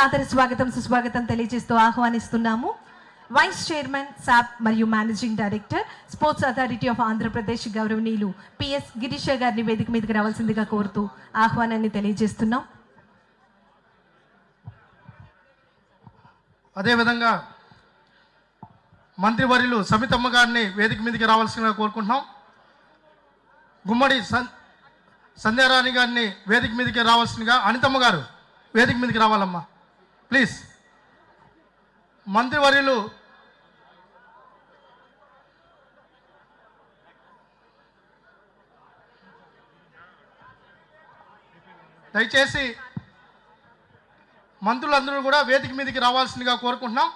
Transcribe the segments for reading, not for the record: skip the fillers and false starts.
సాదర స్వాగతం సుస్వాగతం తెలియజేస్తూ ఆహ్వానిస్తున్నాము. వైస్ చైర్మన్ సాప్ మరియు managing director sports authority of Andhra Pradesh గౌరవనీయులు పిఎస్ గిరీష గారిని వేదిక మీదకి రావాల్సిందిగా కోరుతూ ఆహ్వానాన్ని తెలియజేస్తున్నాం. అదేవిధంగా మంత్రివర్యులు సమితమ్మ గారిని వేదిక మీదకి రావాల్సిందిగా కోరుకుంటున్నాం. గుమ్మడి సంధ్యారాణి గారిని వేదిక మీదకి రావాల్సిందిగా, అనితమ్మ గారు వేదిక మీదకి రావాలమ్మా ప్లీజ్. మంత్రివర్యులు దయచేసి మంత్రులందరూ కూడా వేదిక మీదకి రావాల్సిందిగా కోరుకుంటున్నాం.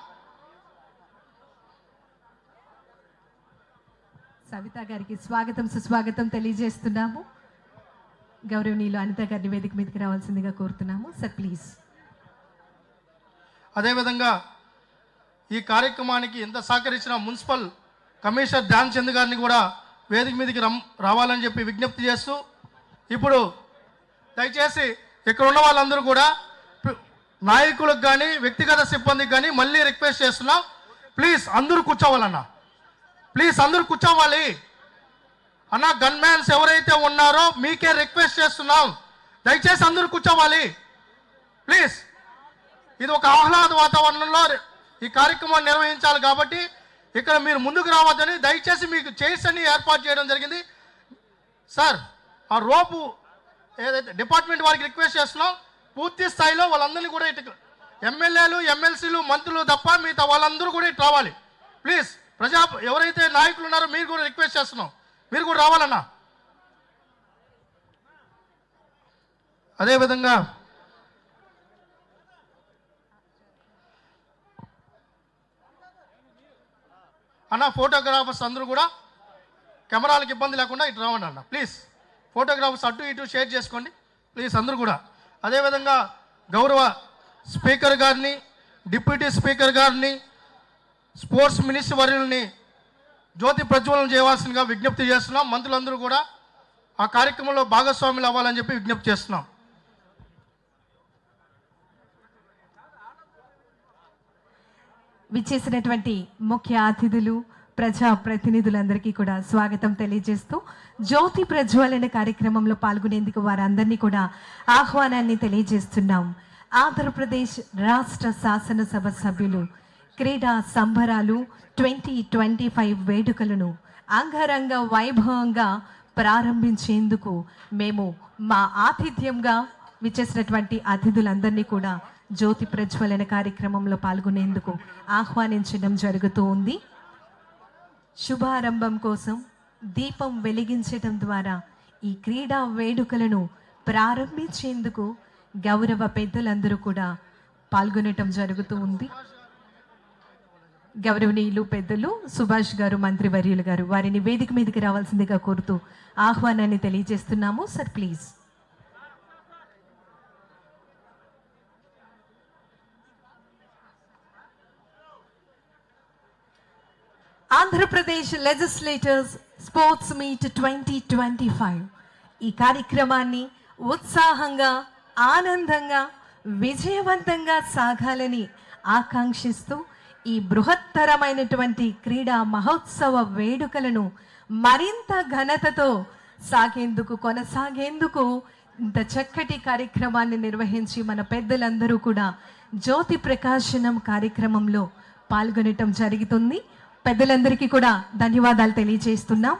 సవిత గారికి స్వాగతం సుస్వాగతం తెలియజేస్తున్నాము. గౌరవనీయులు అనిత గారిని వేదిక మీదకి రావాల్సిందిగా కోరుతున్నాము సార్ ప్లీజ్. అదేవిధంగా ఈ కార్యక్రమానికి ఎంత సహకరించిన మున్సిపల్ కమిషనర్ ధ్యాన్ చంద్ గారిని కూడా వేదిక మీదకి రావాలని చెప్పి విజ్ఞప్తి చేస్తూ, ఇప్పుడు దయచేసి ఇక్కడ ఉన్న వాళ్ళందరూ కూడా నాయకులకు కానీ వ్యక్తిగత సిబ్బందికి కానీ మళ్ళీ రిక్వెస్ట్ చేస్తున్నాం, ప్లీజ్ అందరూ కూర్చోవాలన్నా, ప్లీజ్ అందరూ కూర్చోవాలి అన్న. గన్ మ్యాన్స్ ఎవరైతే ఉన్నారో మీకే రిక్వెస్ట్ చేస్తున్నాం, దయచేసి అందరూ కూర్చోవాలి ప్లీజ్. ఇది ఒక ఆహ్లాద వాతావరణంలో ఈ కార్యక్రమాన్ని నిర్వహించాలి కాబట్టి ఇక్కడ మీరు ముందుకు రావద్దని దయచేసి మీకు చైర్స్ అన్ని ఏర్పాటు చేయడం జరిగింది. సార్ ఆ రోపు ఏదైతే డిపార్ట్మెంట్ వారికి రిక్వెస్ట్ చేస్తున్నాం, పూర్తి స్థాయిలో వాళ్ళందరినీ కూడా ఇటు ఎమ్మెల్యేలు ఎమ్మెల్సీలు మంత్రులు తప్ప మిగతా వాళ్ళందరూ కూడా ఇటు రావాలి ప్లీజ్. ఎవరైతే నాయకులు ఉన్నారో మీరు కూడా రిక్వెస్ట్ చేస్తున్నాం, మీరు కూడా రావాలన్నా. అదేవిధంగా అన్న ఫోటోగ్రాఫర్స్ అందరూ కూడా కెమెరాలకు ఇబ్బంది లేకుండా ఇటు రావండి అన్న ప్లీజ్. ఫోటోగ్రాఫర్స్ అటు ఇటు షేర్ చేసుకోండి ప్లీజ్ అందరూ కూడా. అదేవిధంగా గౌరవ స్పీకర్ గారిని, డిప్యూటీ స్పీకర్ గారిని, స్పోర్ట్స్ మినిస్టర్ వర్యుల్ని జ్యోతి ప్రజ్వలన చేయవలసిందిగా విజ్ఞప్తి చేస్తున్నాం. మంత్రులందరూ కూడా ఆ కార్యక్రమంలో భాగస్వాములు అవ్వాలని చెప్పి విజ్ఞప్తి చేస్తున్నాం. విచ్చేసినటువంటి ముఖ్య అతిథులు ప్రజా ప్రతినిధులందరికీ కూడా స్వాగతం తెలియజేస్తూ జ్యోతి ప్రజ్వలన కార్యక్రమంలో పాల్గొనేందుకు వారందరినీ కూడా ఆహ్వానాన్ని తెలియజేస్తున్నాం. ఆంధ్రప్రదేశ్ రాష్ట్ర శాసనసభ సభ్యులు క్రీడా సంబరాలు 2025 వేడుకలను అంగరంగ వైభవంగా ప్రారంభించేందుకు మేము మా ఆతిథ్యంగా విచ్చేసినటువంటి అతిథులందరినీ కూడా జ్యోతి ప్రజ్వలన కార్యక్రమంలో పాల్గొనేందుకు ఆహ్వానించడం జరుగుతూ ఉంది. శుభారంభం కోసం దీపం వెలిగించడం ద్వారా ఈ క్రీడా వేడుకలను ప్రారంభించేందుకు గౌరవ పెద్దలందరూ కూడా పాల్గొనటం జరుగుతూ ఉంది. గౌరవనీయులు పెద్దలు సుభాష్ గారు, మంత్రివర్యులు గారు వారిని వేదిక మీదకి రావాల్సిందిగా కోరుతూ ఆహ్వానాన్ని తెలియజేస్తున్నాము sir please. Andhra Pradesh legislators sports meet 2025 ఈ కార్యక్రమాన్ని ఉత్సాహంగా, ఆనందంగా, విజయవంతంగా సాగాలని ఆకాంక్షిస్తూ ఈ బృహత్తరమైనటువంటి క్రీడా మహోత్సవ వేడుకలను మరింత ఘనతతో కొనసాగేందుకు ఇంత చక్కటి కార్యక్రమాన్ని నిర్వహించి మన పెద్దలందరూ కూడా జ్యోతి ప్రకాశనం కార్యక్రమంలో పాల్గొనటం జరుగుతుంది. పెద్దలందరికీ కూడా ధన్యవాదాలు తెలియజేస్తున్నాం.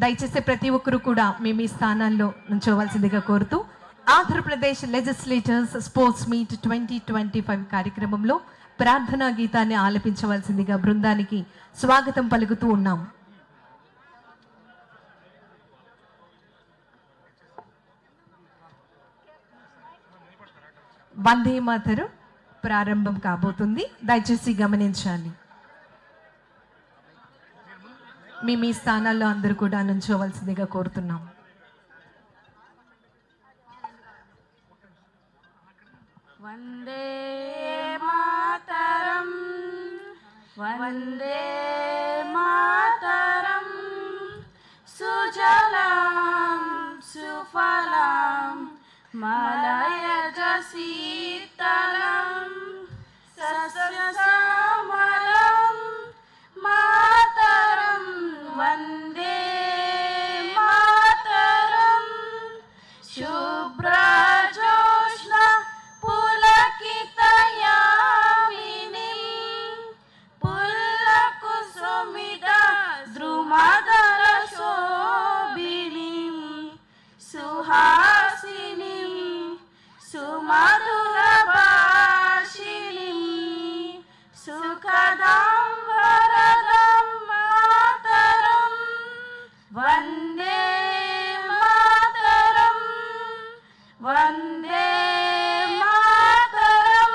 దయచేసి ప్రతి ఒక్కరూ కూడా మీ మీ స్థానాల్లో నుంచోవలసిందిగా కోరుతూ ఆంధ్రప్రదేశ్ లెజిస్లేటర్స్ స్పోర్ట్స్ మీట్ 2025 కార్యక్రమంలో ప్రార్థనా గీతాన్ని ఆలపించవలసిందిగా బృందానికి స్వాగతం పలుకుతూ ఉన్నాం. వందే మాతరం ప్రారంభం కాబోతుంది, దయచేసి గమనించాలి. మీ మీ స్థానాల్లో అందరూ కూడా నుంచోవలసిందిగా కోరుతున్నాం. వందే మాతరం వందే మాతరం సుజలాం సుఫలాం మలయజ శీతలం సస్యశ్యామలం మాతరం వందే మాతరం శుభ్రజోష్ణ పులకితయామినీం పుల్లకుసుమిత ద్రుమదల శోభినీం సుహాసినీం సుమధుర భాషిణీం సుఖదాం వరదం మాతరం వందే మాతరం వందే మాతరం.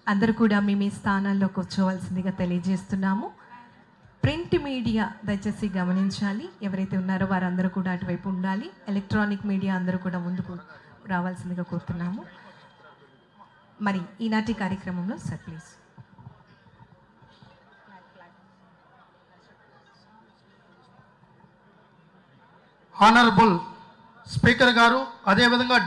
అందరూ కూడా మీ మీ స్థానాల్లో కూర్చోవలసిందిగా తెలియజేస్తున్నాము. ప్రింట్ మీడియా దయచేసి గమనించాలి, ఎవరైతే ఉన్నారో వారందరూ కూడా అటువైపు ఉండాలి. ఎలక్ట్రానిక్ మీడియా అందరూ కూడా ముందుకు రావాల్సిందిగా కోరుతున్నాము. మరి ఈనాటి కార్యక్రమంలో సార్ ప్లీజ్. ఆనరబుల్ స్పీకర్ గారు, అదేవిధంగా